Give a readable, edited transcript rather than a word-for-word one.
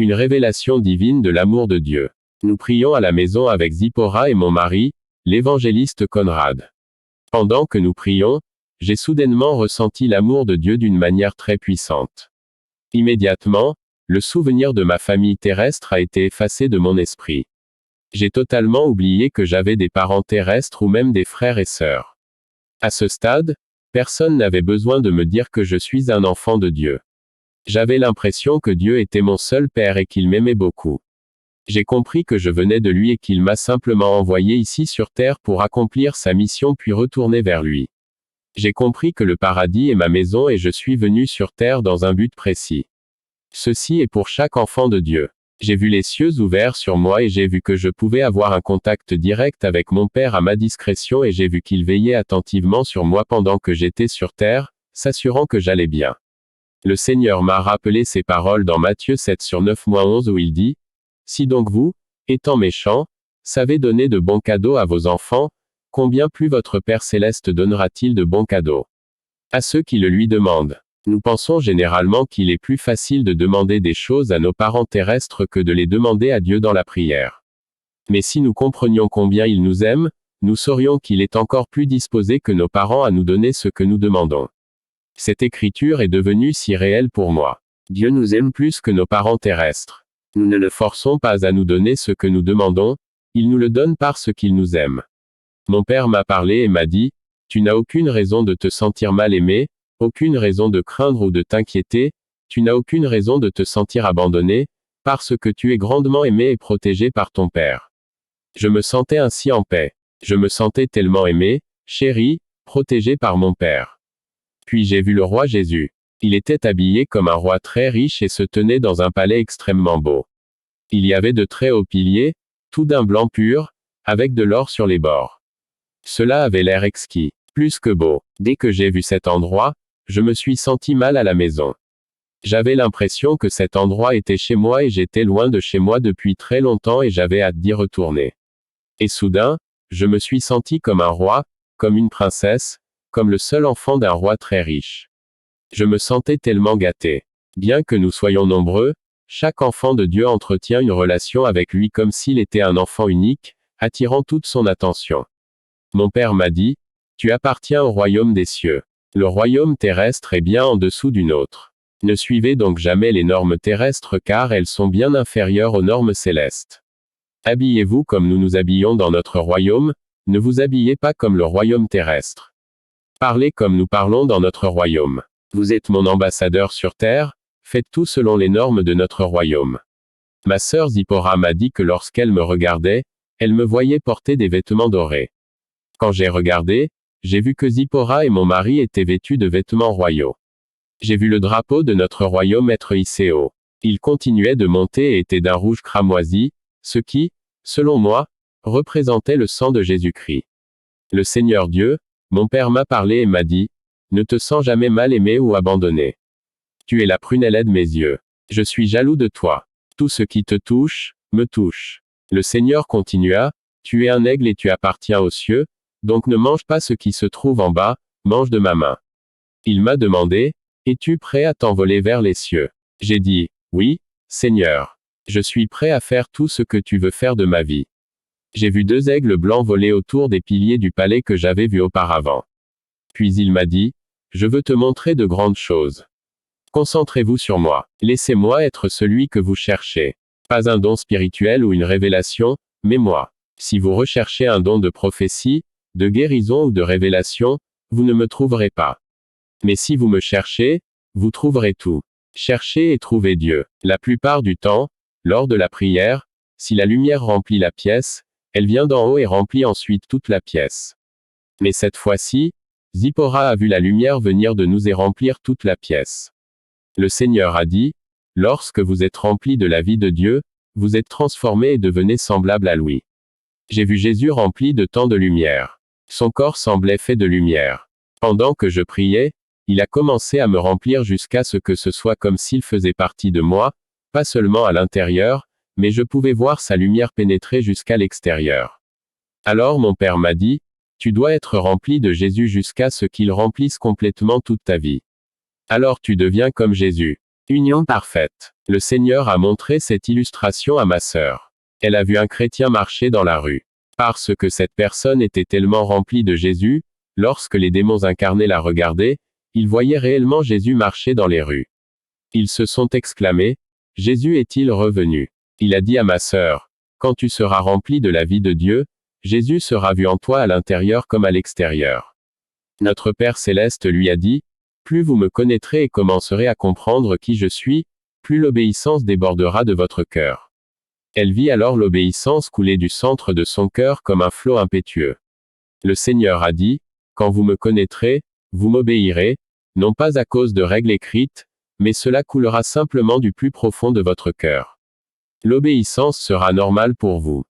Une révélation divine de l'amour de Dieu. Nous prions à la maison avec Zipporah et mon mari, l'évangéliste Conrad. Pendant que nous prions, j'ai soudainement ressenti l'amour de Dieu d'une manière très puissante. Immédiatement, le souvenir de ma famille terrestre a été effacé de mon esprit. J'ai totalement oublié que j'avais des parents terrestres ou même des frères et sœurs. À ce stade, personne n'avait besoin de me dire que je suis un enfant de Dieu. J'avais l'impression que Dieu était mon seul Père et qu'il m'aimait beaucoup. J'ai compris que je venais de lui et qu'il m'a simplement envoyé ici sur terre pour accomplir sa mission puis retourner vers lui. J'ai compris que le paradis est ma maison et je suis venu sur terre dans un but précis. Ceci est pour chaque enfant de Dieu. J'ai vu les cieux ouverts sur moi et j'ai vu que je pouvais avoir un contact direct avec mon Père à ma discrétion et j'ai vu qu'il veillait attentivement sur moi pendant que j'étais sur terre, s'assurant que j'allais bien. Le Seigneur m'a rappelé ces paroles dans Matthieu 7/9-11 où il dit, « Si donc vous, étant méchants, savez donner de bons cadeaux à vos enfants, combien plus votre Père céleste donnera-t-il de bons cadeaux à ceux qui le lui demandent ?» Nous pensons généralement qu'il est plus facile de demander des choses à nos parents terrestres que de les demander à Dieu dans la prière. Mais si nous comprenions combien il nous aime, nous saurions qu'il est encore plus disposé que nos parents à nous donner ce que nous demandons. Cette écriture est devenue si réelle pour moi. Dieu nous aime plus que nos parents terrestres. Nous ne le forçons pas à nous donner ce que nous demandons, il nous le donne parce qu'il nous aime. Mon père m'a parlé et m'a dit, « Tu n'as aucune raison de te sentir mal aimé, aucune raison de craindre ou de t'inquiéter, tu n'as aucune raison de te sentir abandonné, parce que tu es grandement aimé et protégé par ton Père. » Je me sentais ainsi en paix. Je me sentais tellement aimé, chéri, protégé par mon Père. Puis j'ai vu le roi Jésus. Il était habillé comme un roi très riche et se tenait dans un palais extrêmement beau. Il y avait de très hauts piliers, tout d'un blanc pur, avec de l'or sur les bords. Cela avait l'air exquis, plus que beau. Dès que j'ai vu cet endroit, je me suis senti mal à la maison. J'avais l'impression que cet endroit était chez moi et j'étais loin de chez moi depuis très longtemps et j'avais hâte d'y retourner. Et soudain, je me suis senti comme un roi, comme une princesse, comme le seul enfant d'un roi très riche. Je me sentais tellement gâté. Bien que nous soyons nombreux, chaque enfant de Dieu entretient une relation avec lui comme s'il était un enfant unique, attirant toute son attention. Mon père m'a dit, « Tu appartiens au royaume des cieux. Le royaume terrestre est bien en dessous du nôtre. Ne suivez donc jamais les normes terrestres car elles sont bien inférieures aux normes célestes. Habillez-vous comme nous nous habillons dans notre royaume, ne vous habillez pas comme le royaume terrestre. Parlez comme nous parlons dans notre royaume. Vous êtes mon ambassadeur sur terre, faites tout selon les normes de notre royaume. » Ma sœur Zipporah m'a dit que lorsqu'elle me regardait, elle me voyait porter des vêtements dorés. Quand j'ai regardé, j'ai vu que Zipporah et mon mari étaient vêtus de vêtements royaux. J'ai vu le drapeau de notre royaume être hissé haut. Il continuait de monter et était d'un rouge cramoisi, ce qui, selon moi, représentait le sang de Jésus-Christ. Le Seigneur Dieu, mon Père m'a parlé et m'a dit, « Ne te sens jamais mal aimé ou abandonné. Tu es la prunelle de mes yeux. Je suis jaloux de toi. Tout ce qui te touche, me touche. » Le Seigneur continua, « Tu es un aigle et tu appartiens aux cieux, donc ne mange pas ce qui se trouve en bas, mange de ma main. » Il m'a demandé, « Es-tu prêt à t'envoler vers les cieux ?» J'ai dit, « Oui, Seigneur. Je suis prêt à faire tout ce que tu veux faire de ma vie. » J'ai vu 2 aigles blancs voler autour des piliers du palais que j'avais vu auparavant. Puis il m'a dit, « Je veux te montrer de grandes choses. Concentrez-vous sur moi. Laissez-moi être celui que vous cherchez. Pas un don spirituel ou une révélation, mais moi. Si vous recherchez un don de prophétie, de guérison ou de révélation, vous ne me trouverez pas. Mais si vous me cherchez, vous trouverez tout. Cherchez et trouvez Dieu. La plupart du temps, lors de la prière, si la lumière remplit la pièce, elle vient d'en haut et remplit ensuite toute la pièce. Mais cette fois-ci, Zipporah a vu la lumière venir de nous et remplir toute la pièce. Le Seigneur a dit, « Lorsque vous êtes remplis de la vie de Dieu, vous êtes transformés et devenez semblables à lui. » J'ai vu Jésus rempli de tant de lumière. Son corps semblait fait de lumière. Pendant que je priais, il a commencé à me remplir jusqu'à ce que ce soit comme s'il faisait partie de moi, pas seulement à l'intérieur, mais je pouvais voir sa lumière pénétrer jusqu'à l'extérieur. Alors mon Père m'a dit, « Tu dois être rempli de Jésus jusqu'à ce qu'il remplisse complètement toute ta vie. Alors tu deviens comme Jésus. » Union parfaite. Le Seigneur a montré cette illustration à ma sœur. Elle a vu un chrétien marcher dans la rue. Parce que cette personne était tellement remplie de Jésus, lorsque les démons incarnés la regardaient, ils voyaient réellement Jésus marcher dans les rues. Ils se sont exclamés, « Jésus est-il revenu ?» Il a dit à ma sœur, « Quand tu seras rempli de la vie de Dieu, Jésus sera vu en toi à l'intérieur comme à l'extérieur. » Notre Père Céleste lui a dit, « Plus vous me connaîtrez et commencerez à comprendre qui je suis, plus l'obéissance débordera de votre cœur. » Elle vit alors l'obéissance couler du centre de son cœur comme un flot impétueux. Le Seigneur a dit, « Quand vous me connaîtrez, vous m'obéirez, non pas à cause de règles écrites, mais cela coulera simplement du plus profond de votre cœur. L'obéissance sera normale pour vous.